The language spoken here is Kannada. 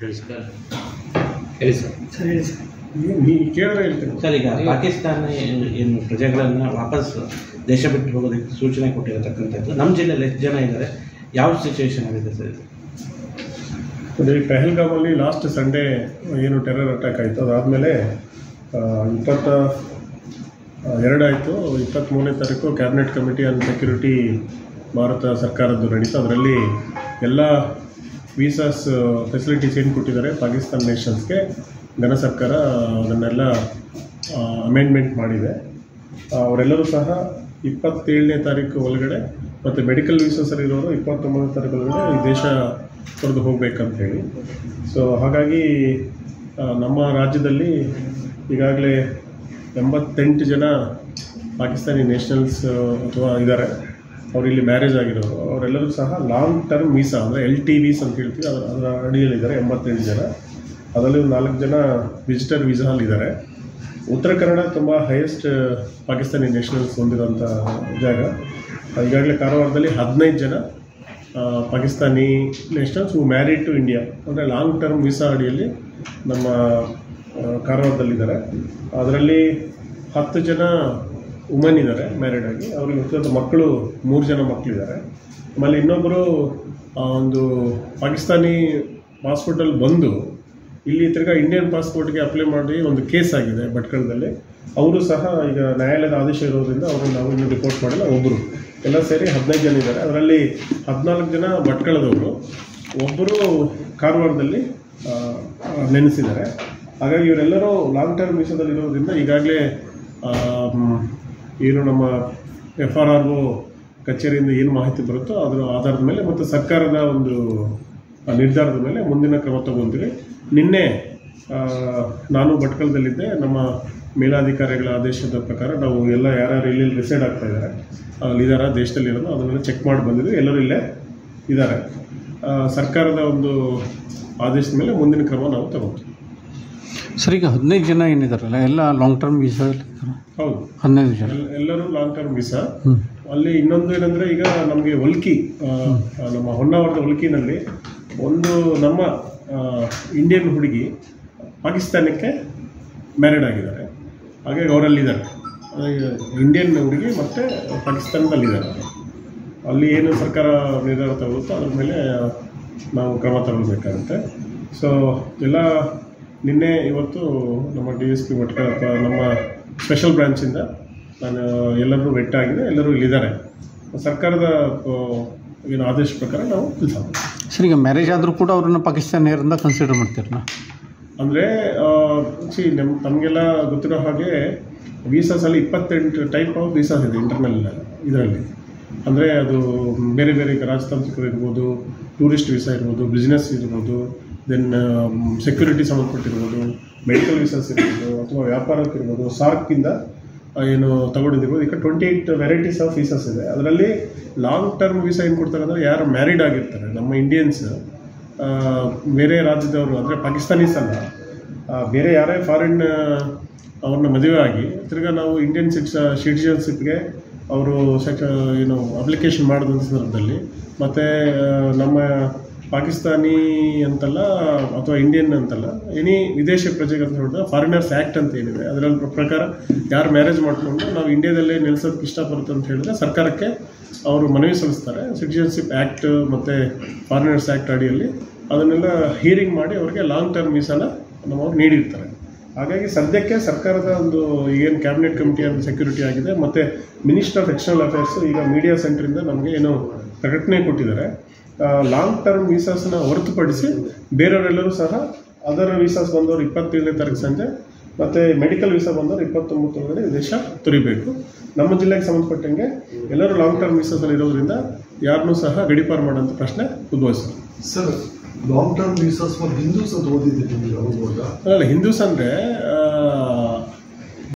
ಹೇಳಿ ಸರ್. ಹೇಳಿ ಸರ್. ಸರ್ ಹೇಳಿ ಸರ್. ನೀವು ಕೇಳಿದ್ರೆ ಹೇಳ್ತೀನಿ ಸರ್, ಈಗ ಪಾಕಿಸ್ತಾನ ಏನು ಪ್ರಜೆಗಳನ್ನು ವಾಪಸ್ ದೇಶ ಬಿಟ್ಟು ಹೋಗೋದಕ್ಕೆ ಸೂಚನೆ ಕೊಟ್ಟಿರತಕ್ಕಂಥದ್ದು ನಮ್ಮ ಜಿಲ್ಲೆಯಲ್ಲಿ ಎಷ್ಟು ಜನ ಇದ್ದಾರೆ, ಯಾವ ಸಿಚುವೇಶನ್ ಆಗಿದೆ ಸರ್ ಇದು? ಅದೇ ಪೆಹಲ್ಗಾಮಲ್ಲಿ ಲಾಸ್ಟ್ ಸಂಡೇ ಏನು ಟೆರರ್ ಅಟ್ಯಾಕ್ ಆಯಿತು, ಅದಾದಮೇಲೆ 22 ಆಯಿತು. 23ನೇ ತಾರೀಕು cabinet committee on security Bharat ಸರ್ಕಾರದ್ದು ನಡೀತು. ಅದರಲ್ಲಿ ಎಲ್ಲ ವೀಸಾಸ್ ಫೆಸಿಲಿಟೀಸ್ ಏನು ಕೊಟ್ಟಿದ್ದಾರೆ ಪಾಕಿಸ್ತಾನ ನೇಷನ್ಸ್ಗೆ ಘನ ಸರ್ಕಾರ ಅದನ್ನೆಲ್ಲ ಅಮೆಂಡ್ಮೆಂಟ್ ಮಾಡಿದೆ. ಅವರೆಲ್ಲರೂ ಸಹ 27ನೇ ತಾರೀಕು ಒಳಗಡೆ ಮತ್ತು ಮೆಡಿಕಲ್ ವೀಸಾಸಲ್ಲಿ ಇರೋರು 29ನೇ ತಾರೀಕು ಒಳಗಡೆ ಈ ದೇಶ ತೊರೆದು ಹೋಗಬೇಕಂತ ಹೇಳಿ. ಸೊ ಹಾಗಾಗಿ ನಮ್ಮ ರಾಜ್ಯದಲ್ಲಿ ಈಗಾಗಲೇ 88 ಜನ ಪಾಕಿಸ್ತಾನಿ ನ್ಯಾಷನಲ್ಸ್ ಅಥವಾ ಇದ್ದಾರೆ, ಅವರು ಇಲ್ಲಿ ಮ್ಯಾರೇಜ್ ಆಗಿರೋರು. ಅವರೆಲ್ಲರೂ ಸಹ ಲಾಂಗ್ ಟರ್ಮ್ ವೀಸಾ ಅಂದರೆ LTVs ಅಂತ ಹೇಳ್ತೀವಿ, ಅದರ ಅಡಿಯಲ್ಲಿದ್ದಾರೆ 88 ಜನ. ಅದರಲ್ಲಿ 4 ಜನ ವಿಸಿಟರ್ ವೀಸಾಲ್ಲಿದ್ದಾರೆ. ಉತ್ತರ ಕನ್ನಡ ತುಂಬ ಹೈಯೆಸ್ಟ್ ಪಾಕಿಸ್ತಾನಿ ನ್ಯಾಷನಲ್ಸ್ ಹೊಂದಿರೋಂಥ ಜಾಗ. ಈಗಾಗಲೇ ಕಾರವಾರದಲ್ಲಿ 15 ಜನ Pakistani nationals who married to India ಅಂದರೆ ಲಾಂಗ್ ಟರ್ಮ್ ವೀಸಾ ಅಡಿಯಲ್ಲಿ ನಮ್ಮ ಕಾರವಾರದಲ್ಲಿದ್ದಾರೆ. ಅದರಲ್ಲಿ 10 ಜನ ವುಮನ್ ಇದ್ದಾರೆ ಮ್ಯಾರಿಡ್ ಆಗಿ, ಅವ್ರಿಗೆ ಹುಟ್ಟಿದ ಮಕ್ಕಳು 3 ಜನ ಮಕ್ಕಳಿದ್ದಾರೆ. ಆಮೇಲೆ ಇನ್ನೊಬ್ಬರು ಒಂದು ಪಾಕಿಸ್ತಾನಿ ಪಾಸ್ಪೋರ್ಟಲ್ಲಿ ಬಂದು ಇಲ್ಲಿ ತಿರ್ಗಾ ಇಂಡಿಯನ್ ಪಾಸ್ಪೋರ್ಟ್ಗೆ ಅಪ್ಲೈ ಮಾಡಿ ಒಂದು ಕೇಸ್ ಆಗಿದೆ ಭಟ್ಕಳದಲ್ಲಿ. ಅವರು ಸಹ ಈಗ ನ್ಯಾಯಾಲಯದ ಆದೇಶ ಇರೋದ್ರಿಂದ ಅವ್ರನ್ನ ನಾವು ಇನ್ನೂ ರಿಪೋರ್ಟ್ ಮಾಡಿಲ್ಲ. ಒಬ್ಬರು ಎಲ್ಲ ಸೇರಿ 15 ಜನ ಇದ್ದಾರೆ. ಅದರಲ್ಲಿ 14 ಜನ ಭಟ್ಕಳದವರು, ಒಬ್ಬರು ಕಾರವಾರದಲ್ಲಿ ನೆನೆಸಿದ್ದಾರೆ. ಹಾಗಾಗಿ ಇವರೆಲ್ಲರೂ ಲಾಂಗ್ ಟರ್ಮ್ ವೀಸಾದಲ್ಲಿರೋದ್ರಿಂದ ಈಗಾಗಲೇ ಏನು ನಮ್ಮ FRRO ಕಚೇರಿಯಿಂದ ಏನು ಮಾಹಿತಿ ಬರುತ್ತೋ ಅದರ ಆಧಾರದ ಮೇಲೆ ಮತ್ತು ಸರ್ಕಾರದ ಒಂದು ನಿರ್ಧಾರದ ಮೇಲೆ ಮುಂದಿನ ಕ್ರಮ ತಗೊಂತೀವಿ. ನಿನ್ನೆ ನಾನು ಭಟ್ಕಳದಲ್ಲಿದ್ದೆ. ನಮ್ಮ ಮೇಲಾಧಿಕಾರಿಗಳ ಆದೇಶದ ಪ್ರಕಾರ ನಾವು ಎಲ್ಲ ಯಾರ್ಯಾರು ಇಲ್ಲಿ ರಿಸೈಡ್ ಆಗ್ತಾ ಇದ್ದಾರೆ, ಅಲ್ಲಿದ್ದಾರ ದೇಶದಲ್ಲಿರೋದು ಅದನ್ನೆಲ್ಲ ಚೆಕ್ ಮಾಡಿ ಬಂದಿದ್ವಿ. ಎಲ್ಲರೂ ಇಲ್ಲೇ ಇದ್ದಾರೆ. ಸರ್ಕಾರದ ಒಂದು ಆದೇಶದ ಮೇಲೆ ಮುಂದಿನ ಕ್ರಮ ನಾವು ತಗೋತೀವಿ. ಸರ್, ಈಗ 15 ಜನ ಏನಿದಾರಲ್ಲ ಎಲ್ಲ ಲಾಂಗ್ ಟರ್ಮ್ ವೀಸಾ? ಹೌದು, 15 ಜನ ಎಲ್ಲರೂ ಲಾಂಗ್ ಟರ್ಮ್ ವೀಸಾ. ಅಲ್ಲಿ ಇನ್ನೊಂದು ಏನಂದರೆ, ಈಗ ನಮಗೆ ಹೊಲ್ಕಿ, ನಮ್ಮ ಹೊನ್ನಾವರದ ಹೊಲ್ಕಿನಲ್ಲಿ ಒಂದು ನಮ್ಮ ಇಂಡಿಯನ್ ಹುಡುಗಿ ಪಾಕಿಸ್ತಾನಕ್ಕೆ ಮ್ಯಾರಿಡ್ ಆಗಿದ್ದಾರೆ. ಹಾಗಾಗಿ ಅವರಲ್ಲಿದ್ದಾರೆ, ಇಂಡಿಯನ್ ಹುಡುಗಿ ಮತ್ತು ಪಾಕಿಸ್ತಾನದಲ್ಲಿದ್ದಾರೆ. ಅಲ್ಲಿ ಏನು ಸರ್ಕಾರ ನಿರ್ಧಾರ ತಗೊಳುತ್ತೋ ಅದ್ರ ಮೇಲೆ ನಾವು ಕ್ರಮ ತಗೊಳ್ಬೇಕಾಗುತ್ತೆ. ಸೊ ಎಲ್ಲ ನಿನ್ನೆ ಇವತ್ತು ನಮ್ಮ DSP ಭಟ್ಕಳ ಅಥವಾ ನಮ್ಮ ಸ್ಪೆಷಲ್ ಬ್ರಾಂಚಿಂದ ನಾನು ಎಲ್ಲರೂ ವೆಟ್ ಆಗಿದೆ, ಎಲ್ಲರೂ ಇಲ್ಲಿದ್ದಾರೆ. ಸರ್ಕಾರದ ಏನು ಆದೇಶ ಪ್ರಕಾರ ನಾವು ಕೆಲಸ ಮಾಡ್ತೀವಿ. ಸರ್, ಈಗ ಮ್ಯಾರೇಜ್ ಆದರೂ ಕೂಡ ಅವ್ರನ್ನ ಪಾಕಿಸ್ತಾನಿಯರಿಂದ ಕನ್ಸಿಡರ್ ಮಾಡ್ತೀರಲ್ಲ? ಅಂದರೆ ನಮಗೆಲ್ಲ ಗೊತ್ತಿರೋ ಹಾಗೆ ವೀಸಾಸಲ್ಲಿ 28 ಟೈಪ್ ಆಫ್ ವೀಸಾಸ್ ಇದೆ ಇಂಟರ್ನಲ್ ಇದರಲ್ಲಿ. ಅಂದರೆ ಅದು ಬೇರೆ ಬೇರೆ ರಾಜತಾಂತ್ರಿಕರು ಇರ್ಬೋದು, ಟೂರಿಸ್ಟ್ ವೀಸಾ ಇರ್ಬೋದು, ಬಿಸ್ನೆಸ್ ಇರ್ಬೋದು, ದೆನ್ ಸೆಕ್ಯೂರಿಟಿ ಸಂಬಂಧಪಟ್ಟಿರ್ಬೋದು, ಮೆಡಿಕಲ್ ವೀಸಾಸ್ ಇರ್ಬೋದು, ಅಥವಾ ವ್ಯಾಪಾರಕ್ಕಿರ್ಬೋದು, ಸಾರ್ಕಿಂದ ಏನು ತಗೊಂಡಿರ್ಬೋದು. ಈಗ 28 ವೆರೈಟೀಸ್ ಆಫ್ ವೀಸಾಸ್ ಇದೆ. ಅದರಲ್ಲಿ ಲಾಂಗ್ ಟರ್ಮ್ ವೀಸಾ ಏನು ಕೊಡ್ತಾರೆ ಅಂದರೆ, ಯಾರು ಮ್ಯಾರಿಡ್ ಆಗಿರ್ತಾರೆ ನಮ್ಮ ಇಂಡಿಯನ್ಸ್, ಬೇರೆ ರಾಜ್ಯದವರು ಅಂದರೆ ಪಾಕಿಸ್ತಾನೀಸ್ ಅಲ್ಲ, ಬೇರೆ ಯಾರೇ ಫಾರಿನ್ ಅವ್ರನ್ನ ಮದುವೆ ಆಗಿ ತಿರ್ಗಾ ನಾವು ಇಂಡಿಯನ್ ಸಿಟಿಜನ್ಶಿಪ್ಗೆ ಅವರು ಏನು ಅಪ್ಲಿಕೇಶನ್ ಮಾಡಿದಂಥ ಸಂದರ್ಭದಲ್ಲಿ, ಮತ್ತು ನಮ್ಮ ಪಾಕಿಸ್ತಾನಿ ಅಂತಲ್ಲ ಅಥವಾ ಇಂಡಿಯನ್ ಅಂತಲ್ಲ, ಎನಿ ವಿದೇಶಿ ಪ್ರಜೆಗೆ ಅಂತ ಹೇಳಿದ್ರೆ ಫಾರಿನರ್ಸ್ ಆ್ಯಕ್ಟ್ ಅಂತ ಏನಿದೆ ಅದರ ಪ್ರಕಾರ ಯಾರು ಮ್ಯಾರೇಜ್ ಮಾಡಿಕೊಂಡು ನಾವು ಇಂಡಿಯಾದಲ್ಲೇ ನೆಲೆಸೋದಕ್ಕೆ ಇಷ್ಟಪಡುತ್ತೆ ಅಂತ ಹೇಳಿದ್ರೆ ಸರ್ಕಾರಕ್ಕೆ ಅವರು ಮನವಿ ಸಲ್ಲಿಸ್ತಾರೆ. ಸಿಟಿಜನ್ಶಿಪ್ ಆ್ಯಕ್ಟ್ ಮತ್ತು ಫಾರಿನರ್ಸ್ ಆ್ಯಕ್ಟ್ ಅಡಿಯಲ್ಲಿ ಅದನ್ನೆಲ್ಲ ಹಿಯರಿಂಗ್ ಮಾಡಿ ಅವರಿಗೆ ಲಾಂಗ್ ಟರ್ಮ್ ವೀಸಾನ ನಮ್ಮವ್ರು ನೀಡಿರ್ತಾರೆ. ಹಾಗಾಗಿ ಸದ್ಯಕ್ಕೆ ಸರ್ಕಾರದ ಒಂದು ಏನು ಕ್ಯಾಬಿನೆಟ್ ಕಮಿಟಿ ಅಂತ ಸೆಕ್ಯೂರಿಟಿ ಆಗಿದೆ, ಮತ್ತು ಮಿನಿಸ್ಟರ್ ಆಫ್ ಎಕ್ಸ್ಟರ್ನಲ್ ಅಫೇರ್ಸು ಈಗ ಮೀಡಿಯಾ ಸೆಂಟ್ರಿಂದ ನಮಗೆ ಏನು ಪ್ರಕಟಣೆ ಕೊಟ್ಟಿದ್ದಾರೆ. ಲಾಂಗ್ ಟರ್ಮ್ ವೀಸಾಸ್ನ ಹೊರತುಪಡಿಸಿ ಬೇರೆಯವರೆಲ್ಲರೂ ಸಹ ಅದರ ವೀಸಾಸ್ ಬಂದವರು 27ನೇ ತಾರೀಕು ಸಂಜೆ, ಮತ್ತು ಮೆಡಿಕಲ್ ವೀಸಾ ಬಂದವರು 29 ಒಳಗಡೆ ದೇಶ ತೊರಿಬೇಕು. ನಮ್ಮ ಜಿಲ್ಲೆಗೆ ಸಂಬಂಧಪಟ್ಟಂಗೆ ಎಲ್ಲರೂ ಲಾಂಗ್ ಟರ್ಮ್ ವೀಸಾಸಲ್ಲಿ ಇರೋದ್ರಿಂದ ಯಾರನ್ನೂ ಸಹ ಗಡೀಪಾರು ಮಾಡೋಂಥ ಪ್ರಶ್ನೆ ಉದ್ಭವಿಸಿದೆ. Sir, long term visas for Hindus ಅಂತ ಓದಿದ್ದೀವಿ. ಅಲ್ಲ, ಹಿಂದೂಸ್ ಅಂದರೆ